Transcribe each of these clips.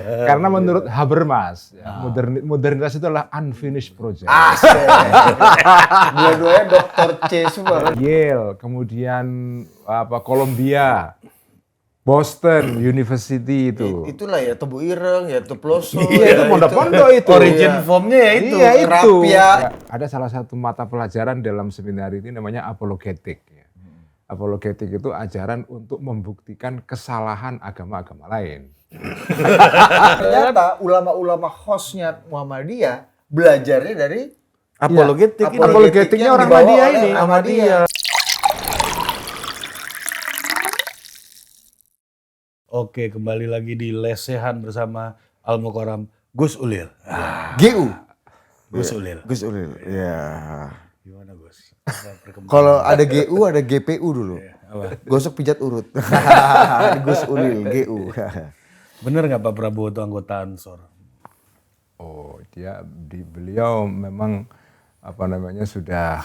Karena menurut Habermas, modernitas itu adalah unfinished project. Dua-duanya Dr. C semua. Yale, kemudian Columbia, Boston University itu. Itulah ya Tebu Ireng, ya Teploso. Iya, itu pondok-pondok itu. Origin formnya ya itu. Iya, itu. Rapia. Ya, ada salah satu mata pelajaran dalam seminar ini namanya apologetik. Apologetik itu ajaran untuk membuktikan kesalahan agama-agama lain. Ternyata ulama-ulama hostnya Muhammadiyah belajarnya dari Apologetik ini. Apologetiknya orang dibawa Ahmadiyah oleh ini. Ahmadiyah. Oke, kembali lagi di Lesehan bersama Al Mukarram Gus Ulil. GU. Gus Ulil. Gus Ulil. Ya. Gimana Gus? Kalau ada GU ada GPU dulu. Gosok pijat urut. Gus Ulil GU. Bener nggak Pak Prabowo itu anggota Ansor? Oh, beliau memang sudah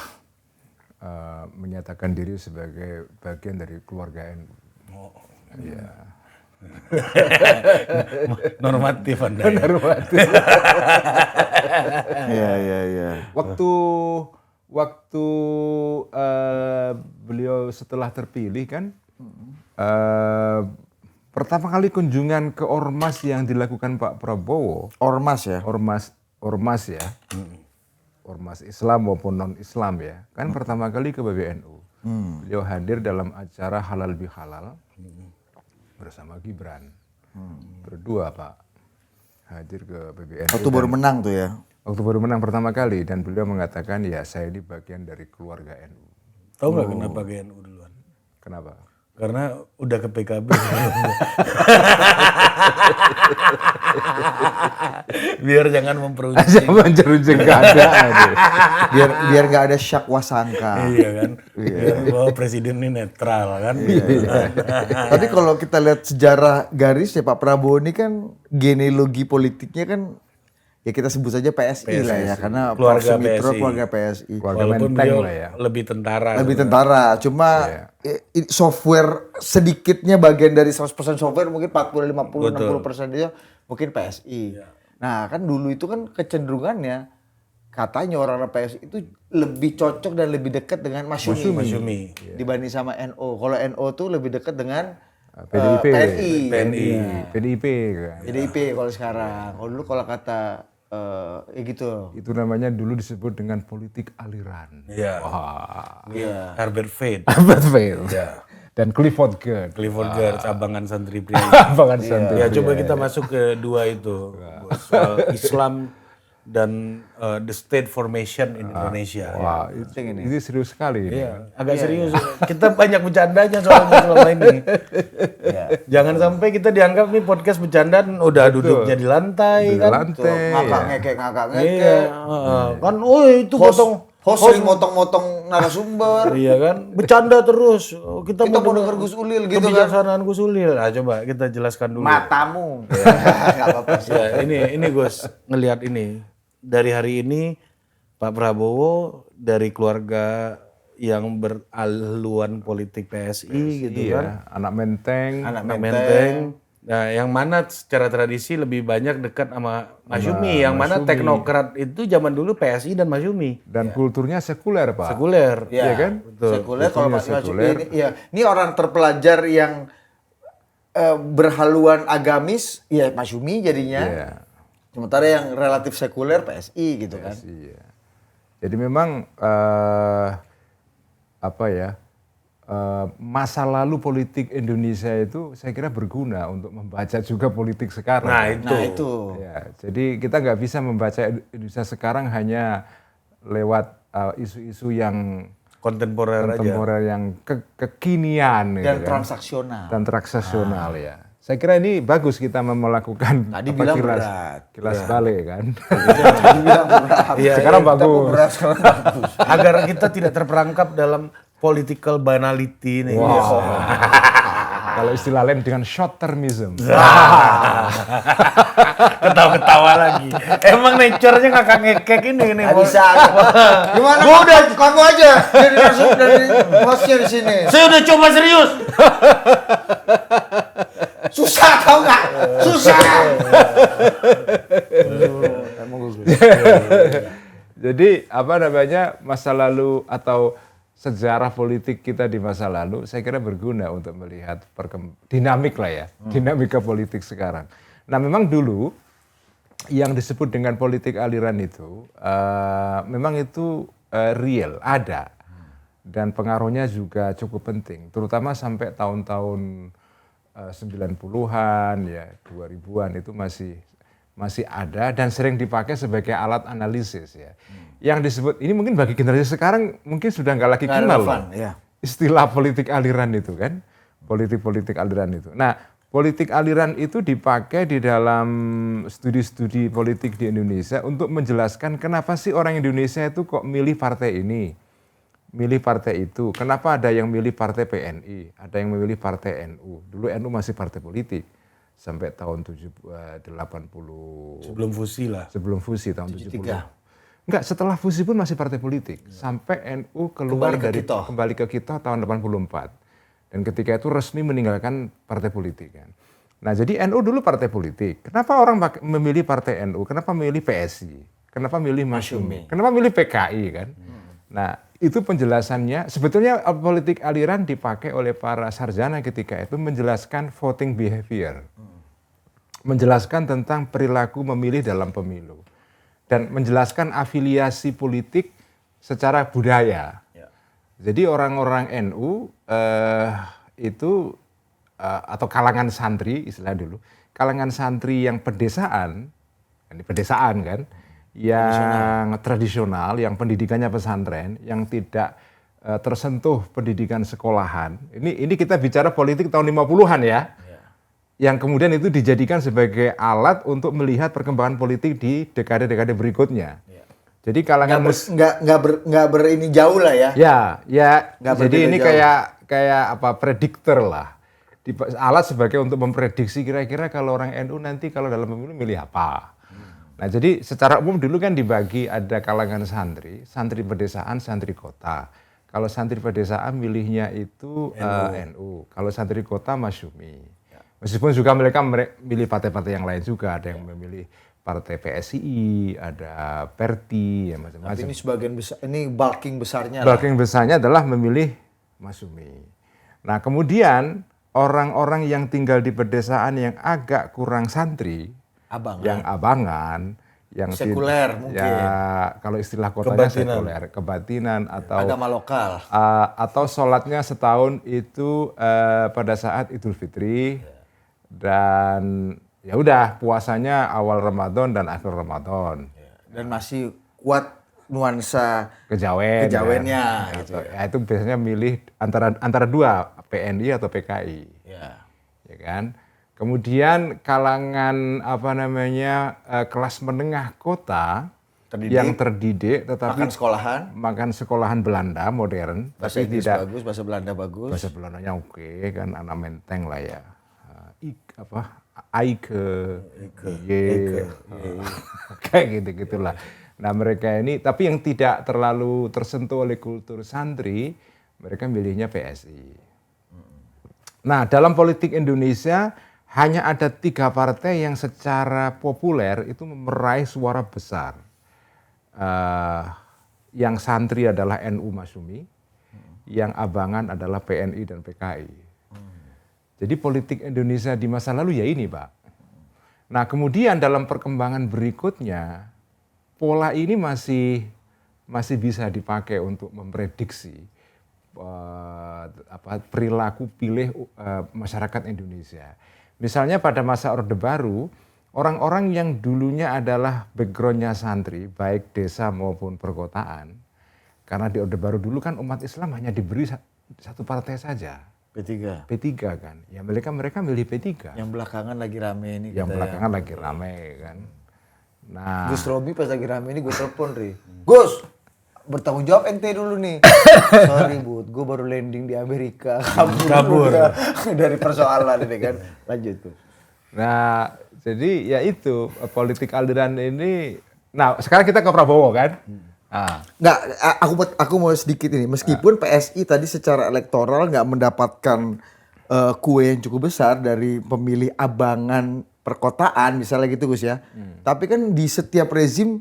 menyatakan diri sebagai bagian dari keluarga NU. Oh. Iya. Normatif Anda. Ya? Normatif. Iya. Waktu beliau setelah terpilih kan, pertama kali kunjungan ke ormas yang dilakukan Pak Prabowo. Ormas ya? Ormas ya. Ormas Islam maupun non-Islam ya. Kan pertama kali ke PBNU. Beliau hadir dalam acara Halal Bihalal bersama Gibran. Berdua Pak. Hadir ke PBNU. Waktu baru menang tuh ya? Waktu baru menang pertama kali dan beliau mengatakan ya saya ini bagian dari keluarga NU. Tahu nggak kenapa ke NU duluan? Kenapa? Karena udah ke PKB. Biar jangan memperuncing. Menjeruncing keadaan. Biar nggak ada syak wasangka. Iya kan. Bahwa presiden ini netral kan. Tapi kalau kita lihat sejarah garis ya Pak Prabowo ini kan genealogi politiknya kan ya kita sebut saja PSI lah ya, karena Keluarga Mitro PSI. keluarga PSI. Walaupun menteng beliau lah ya. lebih tentara. Lebih tentara, cuma software sedikitnya bagian dari 100% software mungkin 40, 50, 60% dia mungkin PSI. Nah kan dulu itu kan kecenderungannya katanya orang PSI itu lebih cocok dan lebih dekat dengan Masyumi. Dibanding sama NO. Kalau NO tuh lebih dekat dengan PDIP. PNI. PDIP kan. kalau sekarang. Kalau dulu kalau kata ya gitu. Itu namanya dulu disebut dengan politik aliran. Iya. Iya. Herbert Fade. Albert Veil. Ya. Dan Clifford Gerd. Clifford Gerd, cabangan santri pria. Abangan santri. Ya coba kita masuk ke dua itu. Soal Islam dan the state formation in Indonesia. Wah, itu serius sekali. Iya, agak serius. Kita banyak bercandanya soalnya selama ini. Jangan sampai kita dianggap nih podcast bercandaan udah duduknya di lantai Di kan. lantai. Ngakak ngekek. Iya, kan itu Host sering motong-motong narasumber. Iya kan, bercanda terus. Kita mau denger Gus Ulil gitu kan. Kebijaksanaan Gus Ulil. Nah, coba kita jelaskan dulu. Matamu. Enggak apa-apa sih. Ya, ini Gus ngelihat ini. Dari hari ini Pak Prabowo dari keluarga yang berhaluan politik PSI gitu kan. Anak menteng. Anak Menteng. Nah, yang mana secara tradisi lebih banyak dekat sama Masyumi, yang mana teknokrat itu zaman dulu PSI dan Masyumi. Dan kulturnya sekuler, Pak. Sekuler. Iya kan? Betul. Sekuler kalau Pak Sekuler. Masyumi ini orang terpelajar yang berhaluan agamis, ya Masyumi jadinya. Iya. Sementara yang relatif sekuler PSI gitu kan. Iya. Jadi memang masa lalu politik Indonesia itu saya kira berguna untuk membaca juga politik sekarang. Nah itu. Ya, jadi kita nggak bisa membaca Indonesia sekarang hanya lewat isu-isu yang kontemporer yang kekinian Dan gitu kan. transaksional. Dan transaksional ya. Saya kira ini bagus kita melakukan Tadi bilang berat. kilas balik kan. Tadi bilang berat. Sekarang bagus. Agar kita tidak terperangkap dalam political banality nih. Wow. Kalau istilah lain dengan short termism. Ketawa-ketawa lagi. Emang nature-nya ngakak ngekek ini. Nggak bisa. Gimana? Gua udah kamu aja jadi hostnya di sini. Saya udah coba serius. Susah tau nggak? Susah. Jadi apa namanya masa lalu atau sejarah politik kita di masa lalu saya kira berguna untuk melihat dinamik lah ya, dinamika politik sekarang. Nah memang dulu yang disebut dengan politik aliran itu memang itu real, ada. Dan pengaruhnya juga cukup penting, terutama sampai tahun-tahun 90-an ya, 2000-an itu masih ada dan sering dipakai sebagai alat analisis ya. Yang disebut ini mungkin bagi generasi sekarang mungkin sudah nggak lagi kenal loh. Ya. Istilah politik aliran itu kan, politik aliran itu. Nah, politik aliran itu dipakai di dalam studi-studi politik di Indonesia untuk menjelaskan kenapa sih orang Indonesia itu kok milih partai ini, milih partai itu. Kenapa ada yang milih partai PNI, ada yang memilih partai NU. Dulu NU masih partai politik sampai tahun 80. Sebelum fusi lah. Sebelum fusi tahun 73. 70. Enggak, setelah fusi pun masih partai politik. Sampai NU keluar kembali ke kita tahun 84. Dan ketika itu resmi meninggalkan partai politik kan. Nah, jadi NU dulu partai politik. Kenapa orang memilih partai NU? Kenapa memilih PSI? Kenapa memilih Masyumi? Kenapa memilih PKI kan? Nah, itu penjelasannya. Sebetulnya politik aliran dipakai oleh para sarjana ketika itu menjelaskan voting behavior. Menjelaskan tentang perilaku memilih dalam pemilu. Dan menjelaskan afiliasi politik secara budaya. Jadi orang-orang NU itu atau kalangan santri istilah dulu, kalangan santri yang pedesaan kan, yang tradisional, yang pendidikannya pesantren, yang tidak tersentuh pendidikan sekolahan. Ini kita bicara politik tahun 50-an ya. Yang kemudian itu dijadikan sebagai alat untuk melihat perkembangan politik di dekade-dekade berikutnya. Jadi kalangan nggak ini jauh lah ya. Ya. Jadi ini jauh. kayak apa prediktor lah. Alat sebagai untuk memprediksi kira-kira kalau orang NU nanti kalau dalam pemilu milih apa. Nah, jadi secara umum dulu kan dibagi ada kalangan santri, santri pedesaan, santri kota. Kalau santri pedesaan milihnya itu NU. Kalau santri kota Masyumi. Meskipun juga mereka milih partai-partai yang lain juga, ada yang memilih partai PSI, ada Perti, ya macam-macam. Tapi ini sebagian besar, ini bulking besarnya. Bulking besarnya adalah memilih Masyumi. Nah, kemudian orang-orang yang tinggal di pedesaan yang agak kurang santri, yang abangan, yang sekuler mungkin. Ya, kalau istilah kotanya sekuler, kebatinan atau agama lokal. Atau sholatnya setahun itu pada saat Idul Fitri. Dan ya udah puasanya awal Ramadan dan akhir Ramadan. Dan masih kuat nuansa kejawennya. Kan? Gitu. Ya, itu biasanya milih antara dua, PNI atau PKI. Ya kan? Kemudian kalangan kelas menengah kota yang terdidik tetapi makan sekolahan Belanda modern, bahasa tapi Inggris tidak bagus, bahasa Belanda bagus. Bahasa Belandanya oke kan, anak menteng lah ya. Kayak gitu-gitulah. Nah mereka ini, tapi yang tidak terlalu tersentuh oleh kultur santri, mereka milihnya PSI. Nah dalam politik Indonesia hanya ada 3 partai yang secara populer itu meraih suara besar. Yang santri adalah NU Masyumi, yang abangan adalah PNI dan PKI. Jadi politik Indonesia di masa lalu ya ini, Pak. Nah, kemudian dalam perkembangan berikutnya, pola ini masih bisa dipakai untuk memprediksi perilaku pilih masyarakat Indonesia. Misalnya pada masa Orde Baru, orang-orang yang dulunya adalah backgroundnya santri, baik desa maupun perkotaan, karena di Orde Baru dulu kan umat Islam hanya diberi satu partai saja. P3 kan, ya mereka milih P3. Yang belakangan lagi rame ini. Yang belakangan lagi rame kan. Nah, Gus Romi pas lagi rame ini gue telepon Gus, bertanggung jawab ente dulu nih. Sorry Bud, gue baru landing di Amerika. Kabur. Dari persoalan ini kan. Lanjut tuh. Nah, jadi ya itu politik aliran ini. Nah, sekarang kita ke Prabowo kan. Nggak, aku mau sedikit ini. Meskipun PSI tadi secara elektoral nggak mendapatkan kue yang cukup besar dari pemilih abangan perkotaan misalnya gitu Gus ya. Tapi kan di setiap rezim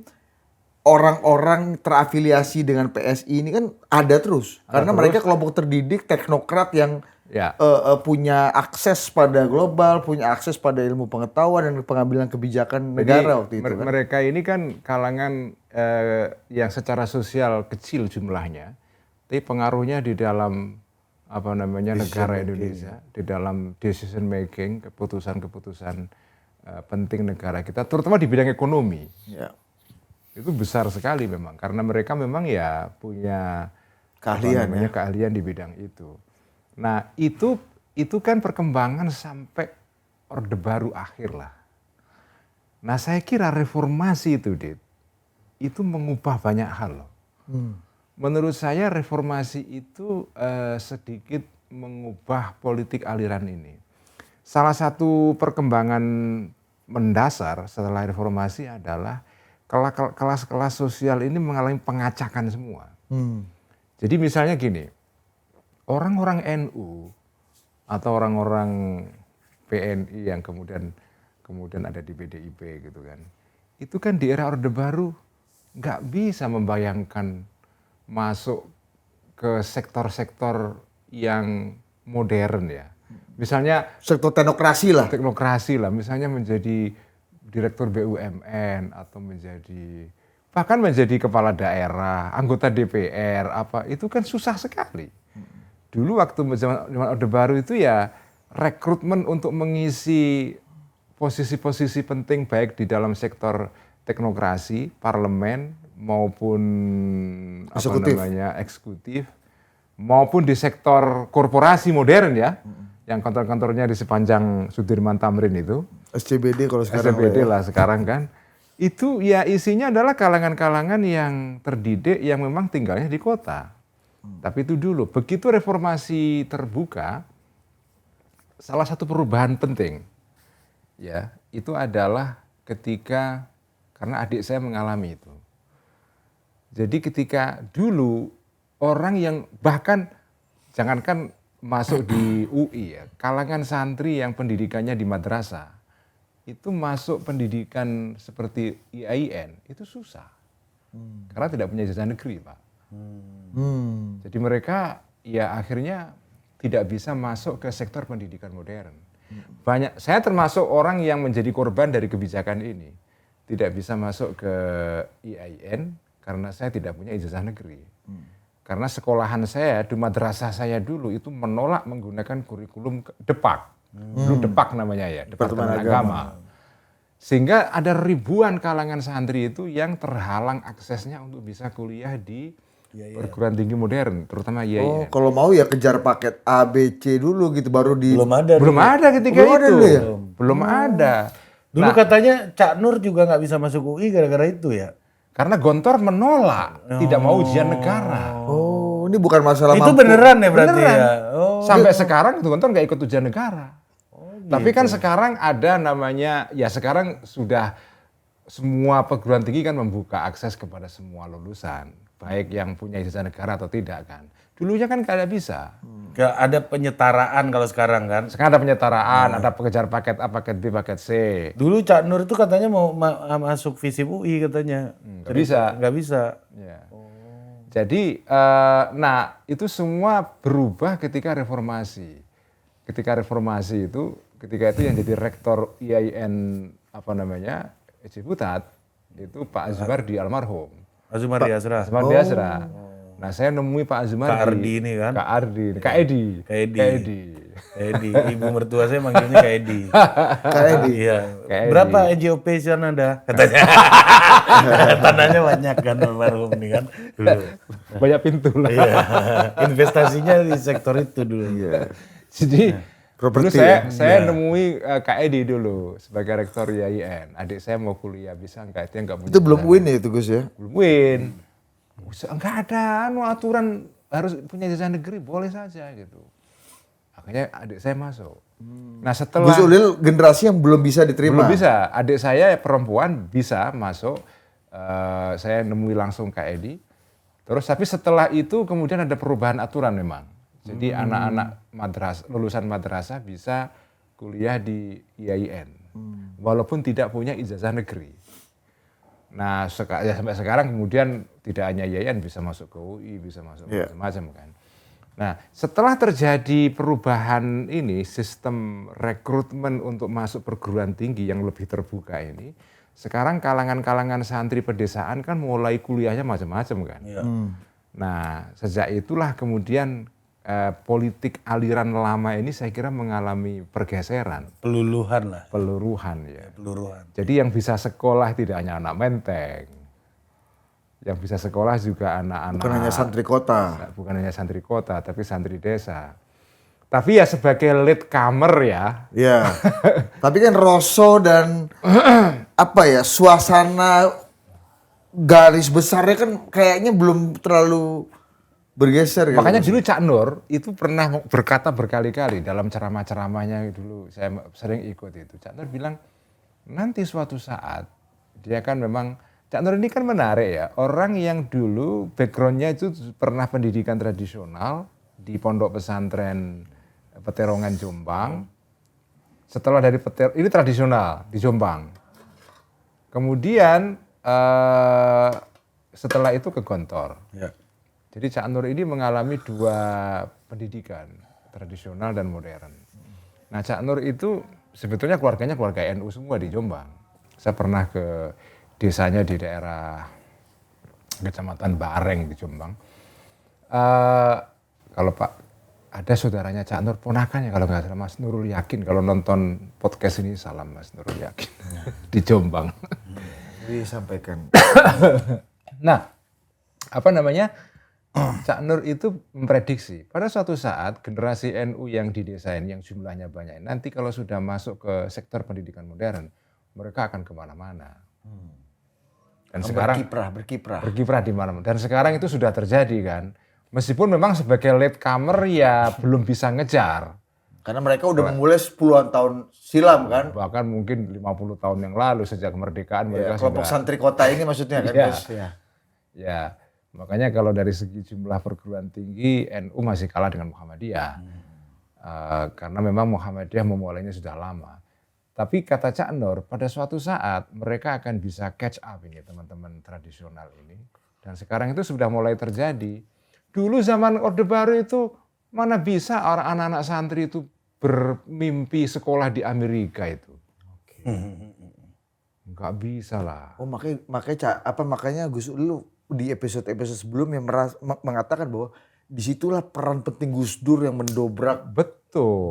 orang-orang terafiliasi dengan PSI ini kan ada terus. Karena mereka kelompok terdidik, teknokrat yang Ya. punya akses pada global, punya akses pada ilmu pengetahuan dan pengambilan kebijakan negara waktu itu kan. Mereka ini kan kalangan yang secara sosial kecil jumlahnya, tapi pengaruhnya di dalam negara Indonesia, di dalam decision making, keputusan-keputusan penting negara kita, terutama di bidang ekonomi. Ya. Itu besar sekali memang, karena mereka memang ya punya keahlian di bidang itu. Nah itu kan perkembangan sampai Orde Baru akhir lah. Nah saya kira reformasi itu, Dit, itu mengubah banyak hal loh. Menurut saya reformasi itu sedikit mengubah politik aliran ini. Salah satu perkembangan mendasar setelah reformasi adalah kelas-kelas sosial ini mengalami pengacakan semua. Jadi misalnya gini, orang-orang NU atau orang-orang PNI yang kemudian ada di PDIP gitu kan, itu kan di era Orde Baru nggak bisa membayangkan masuk ke sektor-sektor yang modern ya. Misalnya Sektor teknokrasi lah. Misalnya menjadi direktur BUMN atau bahkan menjadi kepala daerah, anggota DPR itu kan susah sekali. Dulu waktu zaman Orde Baru itu ya rekrutmen untuk mengisi posisi-posisi penting baik di dalam sektor teknokrasi, parlemen maupun eksekutif maupun di sektor korporasi modern ya, yang kantor-kantornya di sepanjang Sudirman Tamrin itu. SCBD kalau sekarang. SCBD lah sekarang kan. Itu ya isinya adalah kalangan-kalangan yang terdidik yang memang tinggalnya di kota. Tapi itu dulu, begitu reformasi terbuka, salah satu perubahan penting ya, itu adalah ketika, karena adik saya mengalami itu. Jadi ketika dulu orang yang bahkan jangankan masuk di UI ya, kalangan santri yang pendidikannya di madrasah, itu masuk pendidikan seperti IAIN itu susah. Karena tidak punya ijazah negeri, Pak. Jadi mereka ya akhirnya tidak bisa masuk ke sektor pendidikan modern. Saya termasuk orang yang menjadi korban dari kebijakan ini. Tidak bisa masuk ke IAIN karena saya tidak punya ijazah negeri. Karena sekolahan saya, di madrasah saya dulu itu menolak menggunakan kurikulum Depak. Dulu Depak namanya ya, Departemen Agama. Sehingga ada ribuan kalangan santri itu yang terhalang aksesnya untuk bisa kuliah di perguruan tinggi modern, terutama IAIN. Oh, kalau mau ya kejar paket A, B, C dulu gitu, baru di... Belum ada ketika itu. Belum ada. Dulu katanya Cak Nur juga nggak bisa masuk UI gara-gara itu ya? Karena Gontor menolak, tidak mau ujian negara. Oh, ini bukan masalah itu mampu. beneran ya berarti ya? Oh. Sampai sekarang Gontor nggak ikut ujian negara. Tapi kan sekarang ada namanya, ya sekarang sudah semua perguruan tinggi kan membuka akses kepada semua lulusan. Baik yang punya ijazah negara atau tidak kan. Dulunya kan nggak bisa. Ada penyetaraan kalau sekarang kan? Sekarang ada penyetaraan, ada pengejar paket A, paket B, paket C. Dulu Cak Nur itu katanya mau masuk FISIP UI katanya. Nggak bisa. Nggak bisa. Ya. Jadi, nah itu semua berubah ketika reformasi. Ketika reformasi itu, ketika itu yang jadi rektor IAIN Ciputat itu Pak Azmardi almarhum. Azmardi Azra. Azmardi Azra. Nah saya nemui Pak Azmardi. Kak Ardi ini kan? Kak Ardi, Kak Edi. Edi. Ibu mertua saya manggilnya Kak Edi. Kak Edi. Iya. Kak Edi. Berapa NJOP di sana ada? Katanya. Tanahnya banyak kan almarhum ini kan. Dulu. Banyak pintu lah. Iya. Investasinya di sektor itu dulu. Iya. Jadi dulu Properti saya nemui Kak Edi dulu sebagai rektor IAIN. Adik saya mau kuliah, bisa enggak? Itu yang enggak punya. Itu belum win ya itu Gus ya? Belum win. Enggak ada aturan harus punya ijazah negeri, boleh saja gitu. Akhirnya adik saya masuk. Nah setelah... Gus Ulil generasi yang belum bisa diterima? Belum bisa. Adik saya perempuan bisa masuk. Saya nemui langsung Kak Edi. Terus tapi setelah itu kemudian ada perubahan aturan memang. Jadi anak-anak lulusan madrasah bisa kuliah di IAIN. Walaupun tidak punya ijazah negeri. Nah sampai sekarang kemudian tidak hanya IAIN bisa masuk ke UI, bisa masuk macam-macam kan. Nah setelah terjadi perubahan ini, sistem rekrutmen untuk masuk perguruan tinggi yang lebih terbuka ini, sekarang kalangan-kalangan santri pedesaan kan mulai kuliahnya macam-macam kan. Nah sejak itulah kemudian politik aliran lama ini saya kira mengalami pergeseran. Peluluhan lah. Peluruhan ya. Peluruhan. Jadi yang bisa sekolah tidak hanya anak Menteng. Yang bisa sekolah juga anak-anak. Bukan hanya santri kota. Bukan hanya santri kota, tapi santri desa. Tapi ya sebagai latecomer ya. Iya. Tapi kan rasa dan apa ya, suasana garis besarnya kan kayaknya belum terlalu bergeser. Makanya dulu Cak Nur itu pernah berkata berkali-kali dalam ceramah-ceramahnya dulu, saya sering ikut itu. Cak Nur bilang nanti suatu saat dia kan memang, Cak Nur ini kan menarik ya, orang yang dulu backgroundnya itu pernah pendidikan tradisional di pondok pesantren Peterongan Jombang. Setelah dari ini tradisional di Jombang. Kemudian setelah itu ke Gontor. Ya. Jadi Cak Nur ini mengalami 2 pendidikan, tradisional dan modern. Nah Cak Nur itu sebetulnya keluarganya keluarga NU semua di Jombang. Saya pernah ke desanya di daerah Kecamatan Bareng di Jombang. Kalau Pak, ada saudaranya Cak Nur, ponakannya kalau nggak salah Mas Nurul Yakin. Kalau nonton podcast ini salam Mas Nurul Yakin di Jombang. Disampaikan. Nah, apa namanya? Cak Nur itu memprediksi pada suatu saat generasi NU yang di desa ini yang jumlahnya banyak, nanti kalau sudah masuk ke sektor pendidikan modern, mereka akan kemana-mana. Dan sekarang berkiprah di mana-mana. Dan sekarang itu sudah terjadi kan. Meskipun memang sebagai latecomer ya belum bisa ngejar. Karena mereka udah memulai 10-an tahun silam kan. Bahkan mungkin 50 tahun yang lalu sejak kemerdekaan mereka kelompok sudah. santri kota ini maksudnya kan. Ya. Makanya kalau dari segi jumlah perguruan tinggi NU masih kalah dengan Muhammadiyah. Karena memang Muhammadiyah memulainya sudah lama. Tapi kata Cak Nur, pada suatu saat mereka akan bisa catch up ini teman-teman tradisional ini. Dan sekarang itu sudah mulai terjadi. Dulu zaman Orde Baru itu mana bisa orang anak-anak santri itu bermimpi sekolah di Amerika itu. Enggak bisa lah. Oh makanya Gus dulu di episode-episode sebelumnya mengatakan bahwa disitulah peran penting Gus Dur yang mendobrak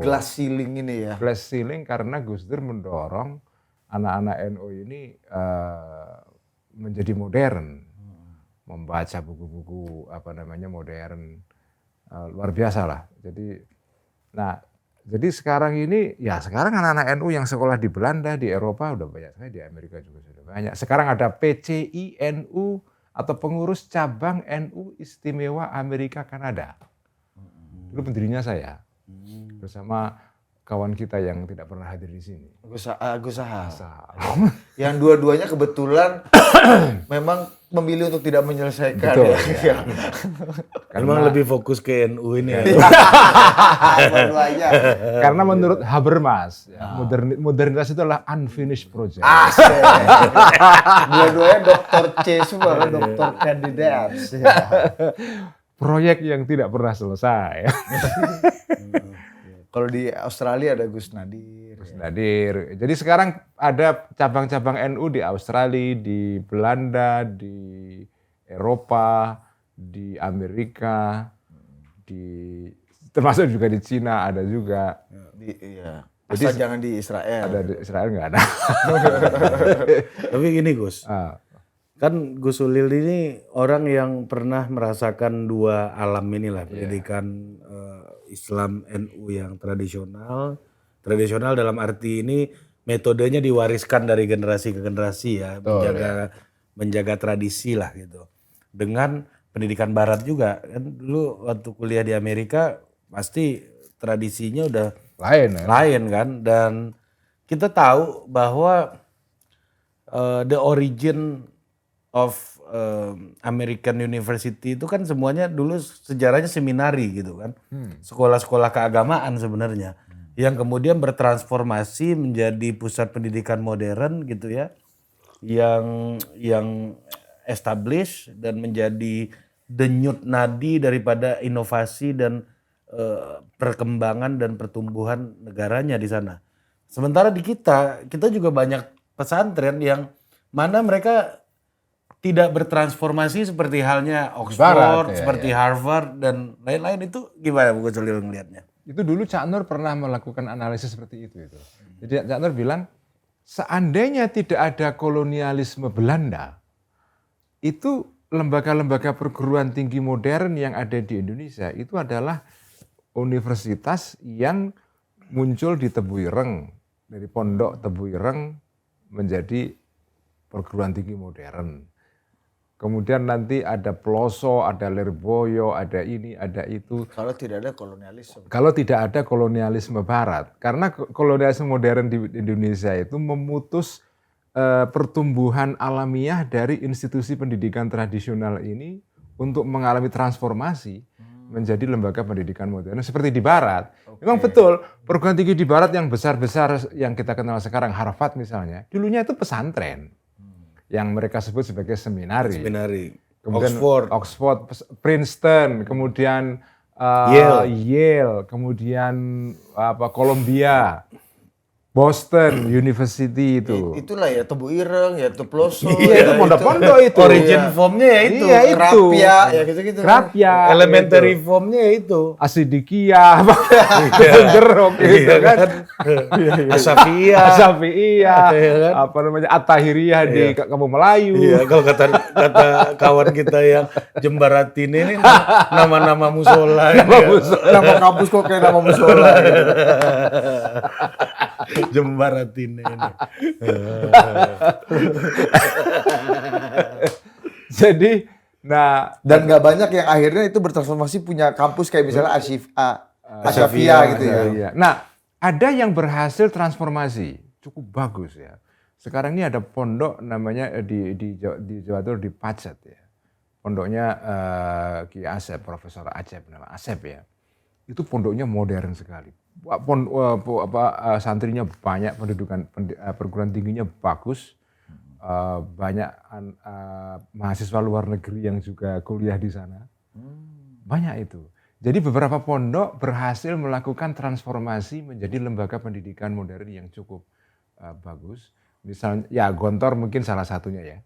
glass ceiling ini ya. Glass ceiling karena Gus Dur mendorong anak-anak NU ini menjadi modern, membaca buku-buku modern, luar biasa lah. Jadi sekarang ini ya sekarang anak-anak NU yang sekolah di Belanda, di Eropa udah banyak sekali, di Amerika juga sudah banyak. Sekarang ada PCI NU atau pengurus cabang NU Istimewa Amerika Kanada. Dulu pendirinya saya bersama kawan kita yang tidak pernah hadir di sini. Agus Sahal. Yang dua-duanya kebetulan memang memilih untuk tidak menyelesaikan. Betul, ya. Memang lebih fokus ke NU ini ya. Dua-duanya. Karena menurut Habermas, modernitas itu adalah unfinished project. Dua-duanya dokter C semua, dokter kandidat. Proyek yang tidak pernah selesai. Kalau di Australia ada Gus Nadir. Gus Nadir. Jadi sekarang ada cabang-cabang NU di Australia, di Belanda, di Eropa, di Amerika, termasuk juga di Cina ada juga. Asal jangan di Israel. Ada di Israel nggak ada. Tapi gini Gus, kan Gus Ulil ini orang yang pernah merasakan 2 alam inilah, pendidikan Islam NU yang tradisional dalam arti ini metodenya diwariskan dari generasi ke generasi ya, menjaga tradisi lah gitu. Dengan pendidikan Barat juga kan dulu waktu kuliah di Amerika pasti tradisinya udah lain kan, dan kita tahu bahwa the origin of American University itu kan semuanya dulu sejarahnya seminari gitu kan. Sekolah-sekolah keagamaan sebenarnya. Yang kemudian bertransformasi menjadi pusat pendidikan modern gitu ya. Yang establish dan menjadi denyut nadi daripada inovasi dan perkembangan dan pertumbuhan negaranya di sana. Sementara di kita juga banyak pesantren yang mana mereka tidak bertransformasi seperti halnya Oxford, Barat, ya, seperti Harvard dan lain-lain. Itu gimana Bu Solil melihatnya? Itu dulu Cak Nur pernah melakukan analisis seperti itu. Jadi Cak Nur bilang, seandainya tidak ada kolonialisme Belanda, itu lembaga-lembaga perguruan tinggi modern yang ada di Indonesia itu adalah universitas yang muncul di Tebu Ireng, dari Pondok Tebu Ireng menjadi perguruan tinggi modern. Kemudian nanti ada Peloso, ada Lirboyo, ada ini, ada itu. Kalau tidak ada kolonialisme. Kalau tidak ada kolonialisme Barat, karena kolonialisme modern di Indonesia itu memutus pertumbuhan alamiah dari institusi pendidikan tradisional ini untuk mengalami transformasi menjadi lembaga pendidikan modern seperti di Barat. Memang betul, perguruan tinggi di Barat yang besar-besar yang kita kenal sekarang, Harvard misalnya, dulunya itu pesantren. Yang mereka sebut sebagai seminari. Kemudian Oxford, Princeton, kemudian Yale, kemudian Columbia, Boston University itu. Itulah ya Tebu Ireng, ya Tebu Peloso. Iya, itu pondok-pondok itu. Origin formnya ya itu. Iya, itu. Krapia, ya gitu-gitu. Krapia. Elementary formnya ya itu. Asidikia, Jeruk gitu kan. Asafia. Apa namanya, At-Tahiriyah di Kampung Melayu. Iya, kalau kata kawan kita yang Jembaratin ini nama-nama musola. Nama kampus kok kayak nama musola. Jembaratin ini. Jadi, dan nggak banyak yang akhirnya itu bertransformasi punya kampus kayak misalnya Asafia gitu ya. Iya. Nah, ada yang berhasil transformasi cukup bagus ya. Sekarang ini ada pondok namanya di Jawa Timur di Pacet ya. Pondoknya Ki Asep, Profesor Acep, nama Asep ya. Itu pondoknya modern sekali. Santrinya banyak, perguruan tingginya bagus, banyak mahasiswa luar negeri yang juga kuliah di sana, banyak itu. Jadi beberapa pondok berhasil melakukan transformasi menjadi lembaga pendidikan modern yang cukup bagus. Misalnya, ya Gontor mungkin salah satunya ya,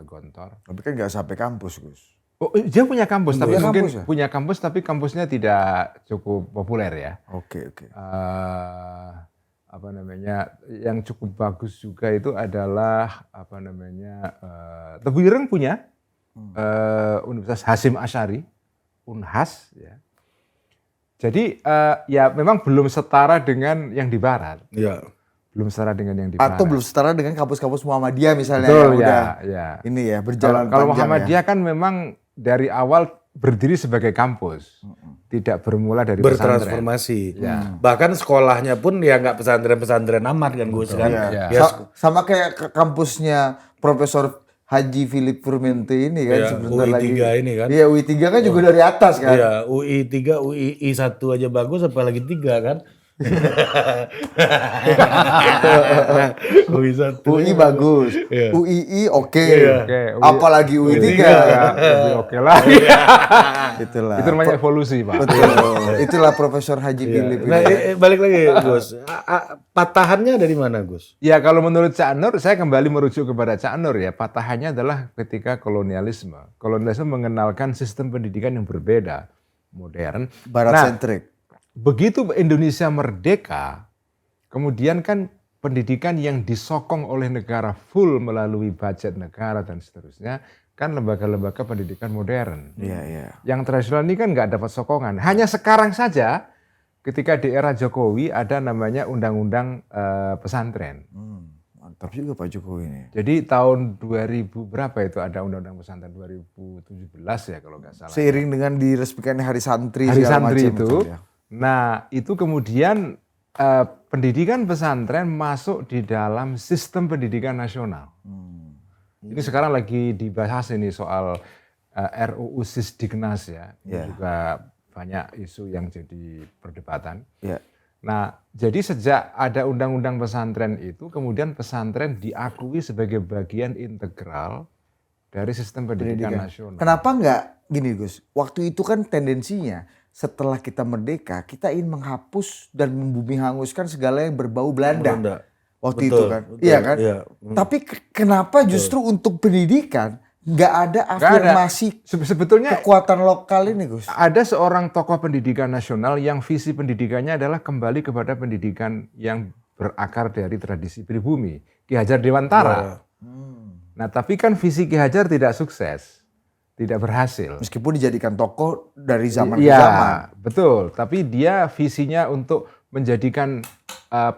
Gontor. Tapi kan nggak sampai kampus, Gus. Oh, dia punya kampus, tapi mungkin kampus ya? punya kampus, tapi kampusnya tidak cukup populer ya. Oke. Apa namanya, yang cukup bagus juga itu adalah apa namanya, Tebu Ireng punya Universitas Hasyim Asy'ari, Unhas ya. Jadi ya memang belum setara dengan yang di Barat. Iya. Belum setara dengan yang di Barat. Atau belum setara dengan kampus-kampus Muhammadiyah misalnya. Betul, yang udah ya. ini ya berjalan Kalau panjang Muhammadiyah ya. kan memang dari awal berdiri sebagai kampus, tidak bermula dari pesantren. Bertransformasi. Bahkan sekolahnya pun ya nggak pesantren-pesantren amat kan Gus kan. Iya. Ya, Sama kayak kampusnya Profesor Haji Philip Furmente ini kan Iya, sebentar UI3 lagi. ini kan. Iya, UI 3 kan juga dari atas kan. Iya, UI 3, UI 1 aja bagus apalagi 3 kan. UI 1. UI bagus. Iya. UII oke. Oke, Apalagi UI 3. Lebih oke lah. Itulah. Itu namanya evolusi, Pak. Betul. Itulah Profesor Haji Philip. Nah, balik lagi Gus. Patahannya dari mana Gus? Ya kalau menurut Cak Nur, saya kembali merujuk kepada Cak Nur ya. Patahannya adalah ketika kolonialisme. Kolonialisme mengenalkan sistem pendidikan yang berbeda, modern. Barat sentrik. Begitu Indonesia merdeka, kemudian kan pendidikan yang disokong oleh negara full melalui budget negara dan seterusnya, kan lembaga-lembaga pendidikan modern. Iya. Yang tradisional ini kan nggak dapat sokongan. Hanya sekarang saja, ketika di era Jokowi ada namanya Undang-Undang Pesantren. Mantap juga Pak Jokowi ini. Jadi tahun 2000 berapa itu ada Undang-Undang Pesantren 2017 ya kalau nggak salah. Seiring dengan diresmikannya Hari Santri Hari segala Santri macam itu. ya. Nah itu kemudian pendidikan pesantren masuk di dalam sistem pendidikan nasional. Ini sekarang lagi dibahas ini soal RUU Sisdiknas ya. Ini juga banyak isu yang jadi perdebatan. Ya. Nah, jadi sejak ada undang-undang pesantren itu, kemudian pesantren diakui sebagai bagian integral dari sistem pendidikan nasional. Kenapa enggak gini Gus, waktu itu kan tendensinya setelah kita merdeka, kita ingin menghapus dan membumi hanguskan segala yang berbau Belanda. Waktu itu kan, iya kan? Iya. Tapi kenapa justru untuk pendidikan nggak ada afirmasi sebetulnya kekuatan lokal ini Gus? Ada seorang tokoh pendidikan nasional yang visi pendidikannya adalah kembali kepada pendidikan yang berakar dari tradisi pribumi, Ki Hajar Dewantara. Nah tapi kan visi Ki Hajar tidak sukses, tidak berhasil. Meskipun dijadikan tokoh dari zaman ke zaman. Betul, tapi dia visinya untuk menjadikan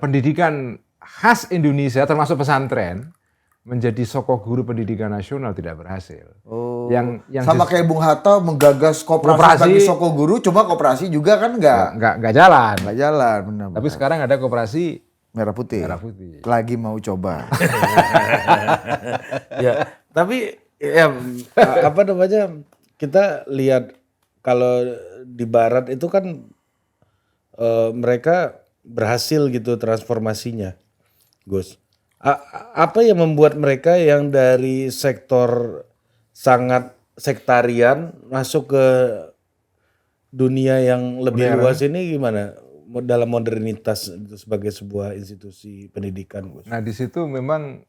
pendidikan khas Indonesia termasuk pesantren menjadi sokok guru pendidikan nasional tidak berhasil. Yang sama kayak Bung Hatta menggagas koperasi bagi sokok guru, cuma koperasi juga kan nggak jalan. Nggak jalan, benar. Tapi sekarang ada koperasi merah putih. Lagi mau coba. Ya, tapi ya apa namanya, kita lihat kalau di Barat itu kan mereka berhasil gitu transformasinya, Gus. Apa yang membuat mereka yang dari sektor sangat sektarian masuk ke dunia yang lebih luas ini gimana? Dalam modernitas itu sebagai sebuah institusi pendidikan, Gus. Nah di situ memang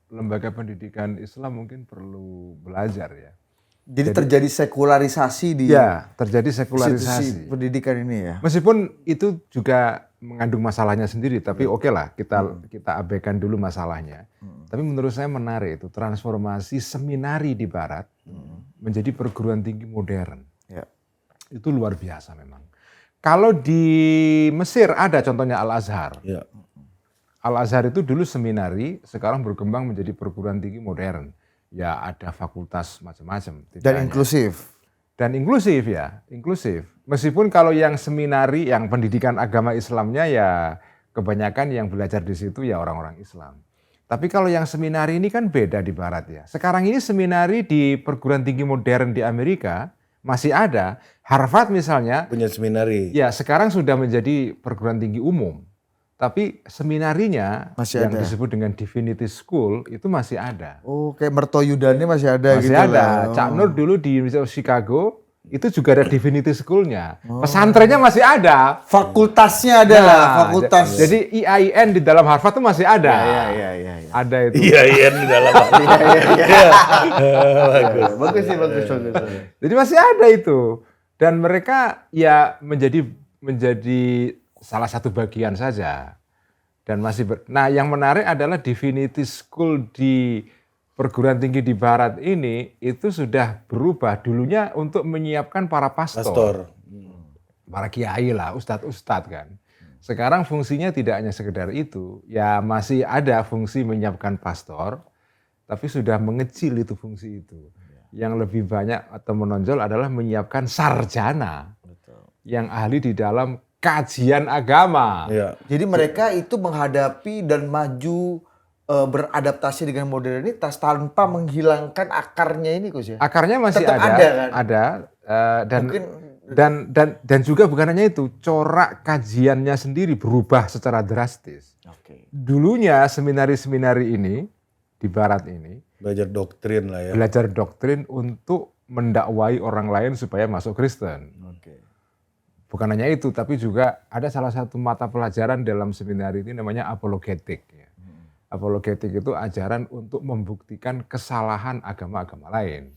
lembaga pendidikan Islam mungkin perlu belajar ya. Jadi terjadi sekularisasi di terjadi sekularisasi pendidikan ini ya. Meskipun itu juga mengandung masalahnya sendiri, tapi oke lah kita abaikan dulu masalahnya. Tapi menurut saya menarik itu transformasi seminari di Barat menjadi perguruan tinggi modern. Ya. Itu luar biasa memang. Kalau di Mesir ada contohnya Al-Azhar. Ya. Al-Azhar itu dulu seminari, sekarang berkembang menjadi perguruan tinggi modern. Ya ada fakultas macam-macam. Dan inklusif. Dan inklusif ya, inklusif. Meskipun kalau yang seminari, yang pendidikan agama Islamnya ya kebanyakan yang belajar di situ ya orang-orang Islam. Tapi kalau yang seminari ini kan beda di Barat ya. Sekarang ini seminari di perguruan tinggi modern di Amerika masih ada. Harvard misalnya. Punya seminari. Ya sekarang sudah menjadi perguruan tinggi umum. Tapi seminarinya masih yang disebut dengan Divinity School itu masih ada. Oh, kayak Mertoyudannya masih ada gitu. Masih ada. Cak Nur dulu di University of Chicago itu juga ada Divinity School-nya. Pesantrennya masih ada. Fakultasnya ada lah, fakultas. Jadi IAIN di dalam Harvard itu masih ada. Iya. Ada itu. IAIN di dalam Harvard. Bagus sih. Jadi masih ada itu. Dan mereka ya menjadi salah satu bagian saja. Dan nah yang menarik adalah Divinity School di perguruan tinggi di Barat ini itu sudah berubah. Dulunya untuk menyiapkan para pastor. Para kiai lah, ustadz kan. Sekarang fungsinya tidak hanya sekedar itu. Ya masih ada fungsi menyiapkan pastor, tapi sudah mengecil itu fungsi itu. Yang lebih banyak atau menonjol adalah menyiapkan sarjana. Yang ahli di dalam kajian agama. Ya. Jadi mereka itu menghadapi dan maju beradaptasi dengan modernitas tanpa menghilangkan akarnya ini Gus ya. Akarnya masih tetap ada kan? Ada dan mungkin dan juga bukan hanya itu, corak kajiannya sendiri berubah secara drastis. Dulunya seminari-seminari ini di Barat ini belajar doktrin lah ya. Belajar doktrin untuk mendakwai orang lain supaya masuk Kristen. Bukan hanya itu, tapi juga ada salah satu mata pelajaran dalam seminari ini namanya apologetik. Apologetik itu ajaran untuk membuktikan kesalahan agama-agama lain.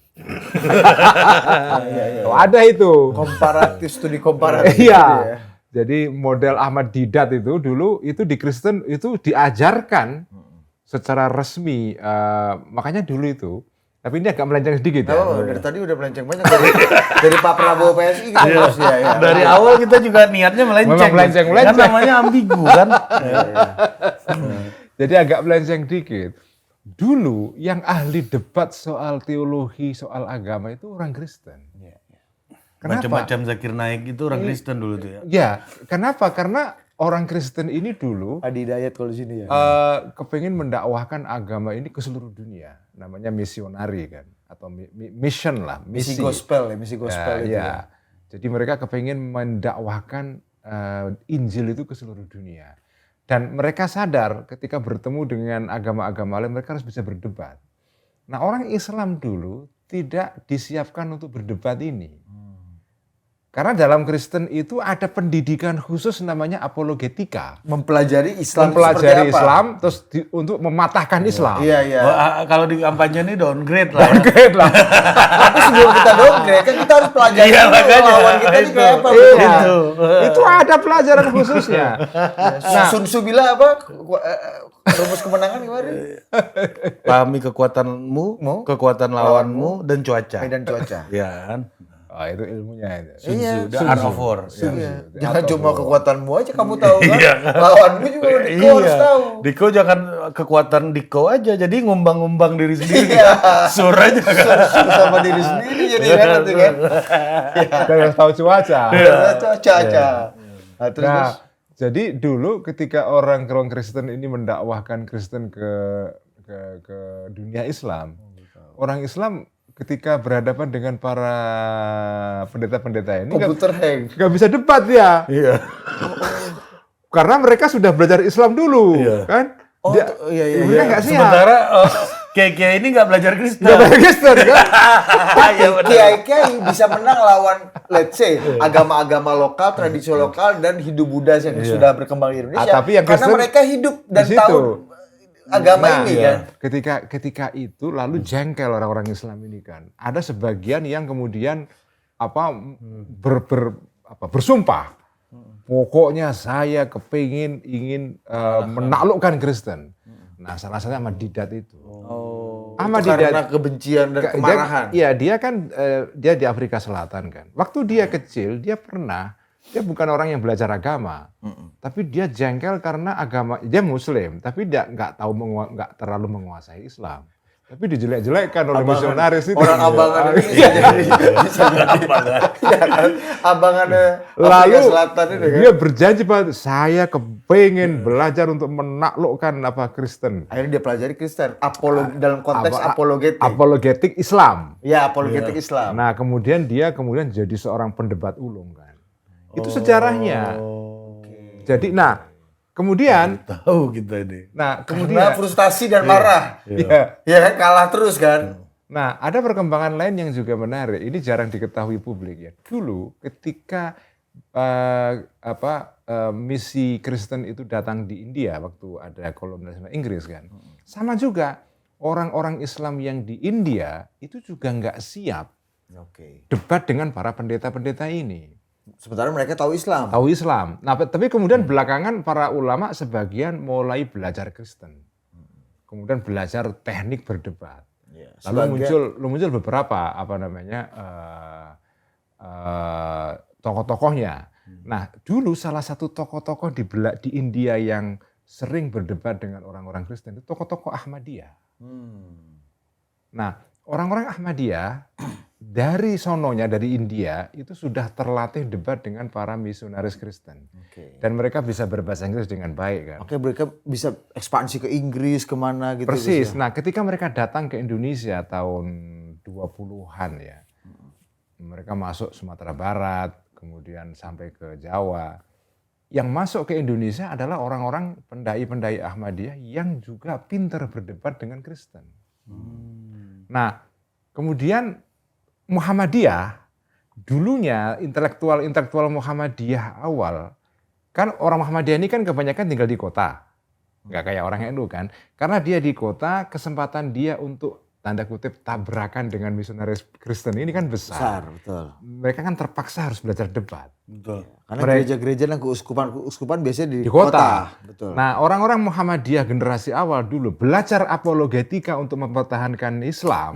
Ada itu. Komparatif, studi komparatif. Iya. Jadi model Ahmad Didat itu dulu itu di Kristen itu diajarkan secara resmi. Makanya dulu itu. Tapi ini agak melenceng sedikit ya. Dari tadi udah melenceng banyak dari Pak Prabowo PSI gitu. Dari awal kita juga niatnya melenceng. Memang melenceng. Kan namanya ambigu kan. Jadi agak melenceng dikit. Dulu yang ahli debat soal teologi, soal agama itu orang Kristen. Macam-macam Zakir Naik itu orang Kristen dulu tuh ya. Ya, kenapa? Karena orang Kristen ini dulu Adi Hidayat kalau di sini ya. kepengen mendakwahkan agama ini ke seluruh dunia. Namanya misionari kan, atau mission lah, Misi gospel itu ya. Jadi mereka kepengen mendakwahkan Injil itu ke seluruh dunia. Dan mereka sadar ketika bertemu dengan agama-agama lain mereka harus bisa berdebat. Nah, orang Islam dulu tidak disiapkan untuk berdebat ini. Karena dalam Kristen itu ada pendidikan khusus namanya apologetika. Mempelajari Islam Mempelajari seperti apa? Islam terus untuk mematahkan Islam. Iya. Kalau di kampanye ini downgrade lah. Downgrade lah. Tapi sebelum kita downgrade kan kita harus pelajari Iya, dulu makanya. lawan kita ini kayak apa. Iya. Itu. Itu ada pelajaran khususnya. Nah, Sun Tzu bilang apa? Rumus kemenangan gimana? Pahami kekuatanmu, kekuatan lawanmu, dan cuaca. Medan cuaca. Ya kan? Oh, itu ilmunya itu. Sun Tzu, The Art of War. Iya. Jangan cuma kekuatanmu aja kamu tahu kan. Iya. Lawanmu juga Diko harus tahu. Diko jangan kekuatan Diko aja, jadi ngumbang-ngumbang diri sendiri. Iya. Sur aja. Suruh sama diri sendiri jadi kan nanti kan. Kita harus tahu cuaca. Cuaca. Nah, terus Nah, jadi dulu ketika orang Kristen ini mendakwahkan Kristen ke dunia Islam, orang Islam ketika berhadapan dengan para pendeta-pendeta ini komputer hang. nggak bisa debat ya, Iya. karena mereka sudah belajar Islam dulu, kan? Oh, iya. Mereka nggak siap. Sementara kiai-kiai ini nggak belajar Kristen. Nggak belajar Kristen, kan? Iya, benar. Kiai-kiai bisa menang lawan let's say agama-agama lokal, tradisi lokal dan Hindu Buddha yang sudah berkembang di Indonesia. Tapi yang karena Kristen mereka hidup dan di situ. tahu agama ini kan. Ketika itu lalu jengkel orang-orang Islam ini kan. Ada sebagian yang kemudian bersumpah. Pokoknya saya ingin menaklukkan Kristen. Nah, salah satunya Ahmad Didat itu. Ahmad Itu karena Didat kebencian dan kemarahan. Iya, dia kan dia di Afrika Selatan kan. Waktu dia kecil, dia bukan orang yang belajar agama, tapi dia jengkel karena dia Muslim, tapi dia nggak terlalu menguasai Islam. Tapi dijelek-jelekkan oleh misionaris itu. Orang abangan ini bisa jadi abangan Afrika Lalu Selatan itu kan. dia berjanji bahwa saya kepengen belajar untuk menaklukkan Kristen. Akhirnya dia pelajari Kristen, dalam konteks apologetik. Apologetik Islam. Ya, apologetik Islam. Nah, kemudian dia jadi seorang pendebat ulung kan. Itu sejarahnya. Jadi, kemudian Tahu kita ini. Karena kemudian frustasi dan marah. iya. Ya kan kalah terus kan. Nah, ada perkembangan lain yang juga menarik. Ini jarang diketahui publik ya. Dulu ketika misi Kristen itu datang di India waktu ada kolonialisme Inggris kan. Sama juga orang-orang Islam yang di India itu juga nggak siap debat dengan para pendeta-pendeta ini. Sementara mereka tahu Islam. Tahu Islam. Nah, tapi kemudian belakangan para ulama sebagian mulai belajar Kristen. Kemudian belajar teknik berdebat. Lalu muncul beberapa tokoh-tokohnya. Nah, dulu salah satu tokoh-tokoh di India yang sering berdebat dengan orang-orang Kristen itu tokoh-tokoh Ahmadiyah. Nah, orang-orang Ahmadiyah dari sononya, dari India, itu sudah terlatih debat dengan para misionaris Kristen. Dan mereka bisa berbahasa Inggris dengan baik kan. Mereka bisa ekspansi ke Inggris, kemana gitu. Persis. Nah, ketika mereka datang ke Indonesia tahun 20-an ya, mereka masuk Sumatera Barat, kemudian sampai ke Jawa. Yang masuk ke Indonesia adalah orang-orang pendai-pendai Ahmadiyah yang juga pintar berdebat dengan Kristen. Nah, kemudian Muhammadiyah, dulunya intelektual Muhammadiyah awal, kan orang Muhammadiyah ini kan kebanyakan tinggal di kota. Nggak kayak orang NU kan. Karena dia di kota, kesempatan dia untuk tanda kutip tabrakan dengan misionaris Kristen ini kan besar. Betul. Mereka kan terpaksa harus belajar debat. Betul. Karena gereja-gereja dan keuskupan biasanya di kota. Betul. Nah, orang-orang Muhammadiyah generasi awal dulu belajar apologetika untuk mempertahankan Islam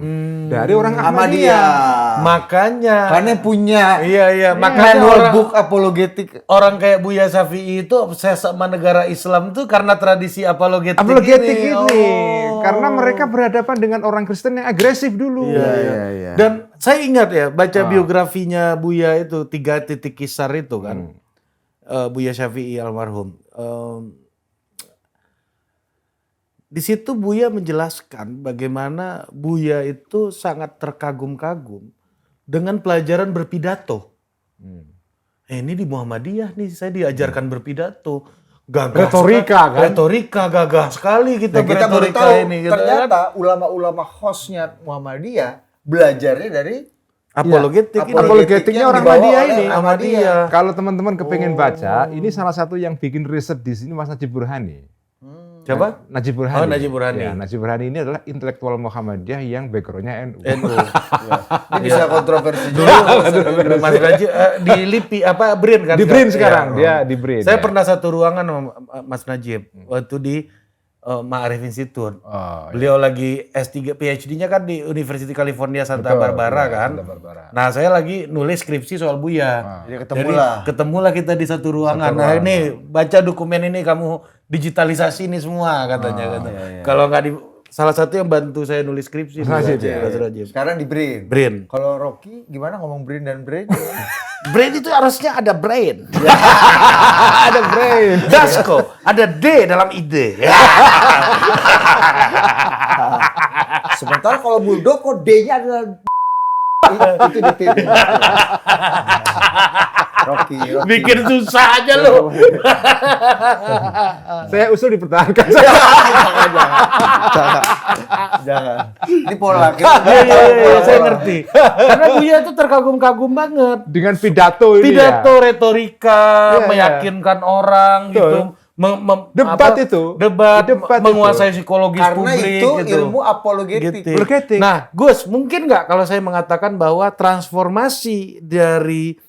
dari orang Ahmadiyah. Makanya. Karena punya makanya book apologetik. Orang kayak Buya Syafi'i itu obses sama negara Islam tuh karena tradisi apologetik ini. Oh. Karena mereka berhadapan dengan orang Kristen yang agresif dulu. Iya. Dan saya ingat ya baca biografinya Buya itu 3 titik kisar itu kan. Buya Syafi'i almarhum. Di situ Buya menjelaskan bagaimana Buya itu sangat terkagum-kagum dengan pelajaran berpidato. Ini di Muhammadiyah nih saya diajarkan berpidato. Gagah Retorika, sekali. kan? Retorika gagah sekali kita Dan kita baru beretorika tahu ini. Gitu kan. ternyata ulama-ulama hostnya Muhammadiyah belajarnya dari Apologetik ini. Apologetiknya yang orang dibawa Ahmadiyah oleh ini. Ahmadiyah. Kalau teman-teman kepengen baca, ini salah satu yang bikin riset di sini Mas Najib Burhani. Siapa? Najib Burhani. Oh, Najib Burhani. Ya, Najib Burhani ini adalah intelektual Muhammadiyah yang backgroundnya NU. NU. Ini bisa kontroversi Dulu juga. Mas Najib di LIPI apa BRIN kan? Di BRIN sekarang, Iya. dia di BRIN. Saya ya. pernah satu ruangan sama Mas Najib waktu di Ma'arif Institute. Oh, Beliau lagi S3 PhD-nya kan di University California Santa Barbara kan. Santa Barbara. Nah, saya lagi nulis skripsi soal Buya. Jadi ketemulah. Ketemulah kita di satu ruangan. Nah, ini baca dokumen ini kamu digitalisasi ini semua katanya. Kalau nggak di salah satu yang bantu saya nulis skripsi Mas Najib, Buya, ya. Mas Najib. Sekarang di Brin. BRIN. Kalau Rocky gimana ngomong Brin dan Brain? Brain itu harusnya ada brain. Ada brain. Dasko, ada D dalam ide. Sementara kalau Muldoko D-nya adalah itu di tim. Rocky. Bikin susah aja lo. Saya usul dipertahankan. Jangan. Ini pola Iya, saya ngerti. Karena Buya itu terkagum-kagum banget. Dengan pidato ini Pidato, ya. retorika, Iya, meyakinkan orang gitu. Debat itu. Debat, Debat menguasai psikologis karena publik itu gitu. ilmu apologetik. Gitu. Apologetik. Nah, Gus, mungkin nggak kalau saya mengatakan bahwa transformasi dari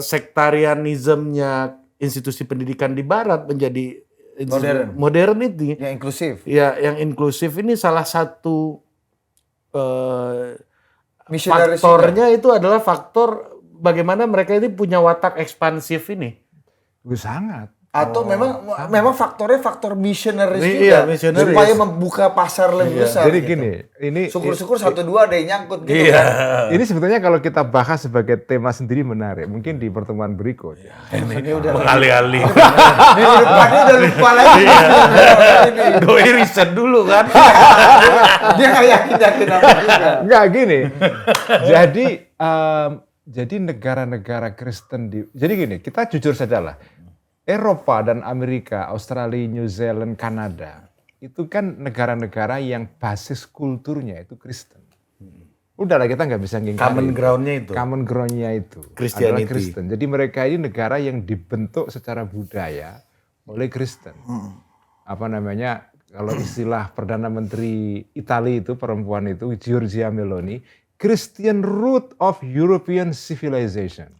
sektarianismenya institusi pendidikan di Barat menjadi modern itu, Yang inklusif. ya yang inklusif ini salah satu Missionaries faktornya itu adalah faktor bagaimana mereka ini punya watak ekspansif ini. Sangat. Atau memang faktornya faktor missionaries Iya, juga missionaries. supaya membuka pasar lebih besar. Jadi gitu. gini, ini Syukur-syukur 1-2 ada yang nyangkut gitu. Iya. kan. ini sebetulnya kalau kita bahas sebagai tema sendiri menarik, mungkin di pertemuan berikut. Ini udah Mengalih-alih. ini depannya udah lupa lagi. Ini. Doi riset dulu kan. Dia nggak yakin apa juga. Enggak gini. Jadi negara-negara Kristen jadi gini, kita jujur saja lah. Eropa dan Amerika, Australia, New Zealand, Kanada, itu kan negara-negara yang basis kulturnya itu Kristen. Udahlah kita nggak bisa ngingkari. Common ground-nya itu. Common ground-nya itu Christianity. adalah Kristen. Jadi mereka ini negara yang dibentuk secara budaya oleh Kristen. Apa namanya? Kalau istilah Perdana Menteri Italia itu perempuan itu Giorgia Meloni, Christian root of European civilization.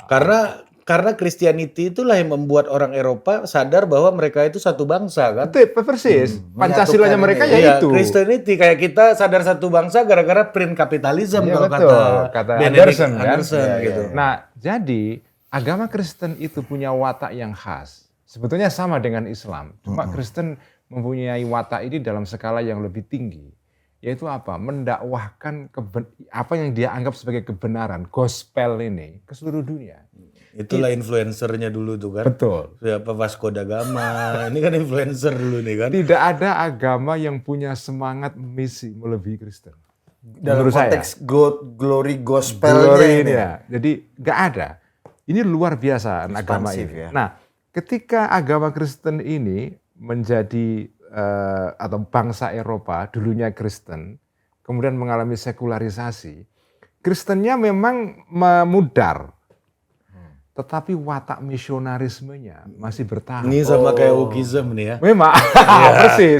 Karena Christianity itulah yang membuat orang Eropa sadar bahwa mereka itu satu bangsa kan. Betul, persis. Pancasilanya mereka ya Iya, itu. Christianity kayak kita sadar satu bangsa gara-gara print kapitalisme Iya, kalau betul. kata Anderson, Benedict kan? Anderson Iya, gitu. iya. Nah, jadi agama Kristen itu punya watak yang khas. Sebetulnya sama dengan Islam. Cuma Kristen mempunyai watak ini dalam skala yang lebih tinggi. Yaitu apa? Mendakwahkan apa yang dia anggap sebagai kebenaran, gospel ini ke seluruh dunia. Itulah influencernya dulu tuh kan. Betul. Siapa Vasco da Gama. Ini kan influencer dulu nih kan. Tidak ada agama yang punya semangat misi melebihi Kristen. Dalam Menurut saya. konteks glory gospelnya Glory ini. ya. Jadi nggak ada. Ini luar biasa agama Ekspansif, ini. ya. Nah, ketika agama Kristen ini menjadi atau bangsa Eropa dulunya Kristen, kemudian mengalami sekularisasi, Kristennya memang memudar. Tetapi watak misionarismenya masih bertahan. Ini sama kayak Wokism nih ya. Memang, persis.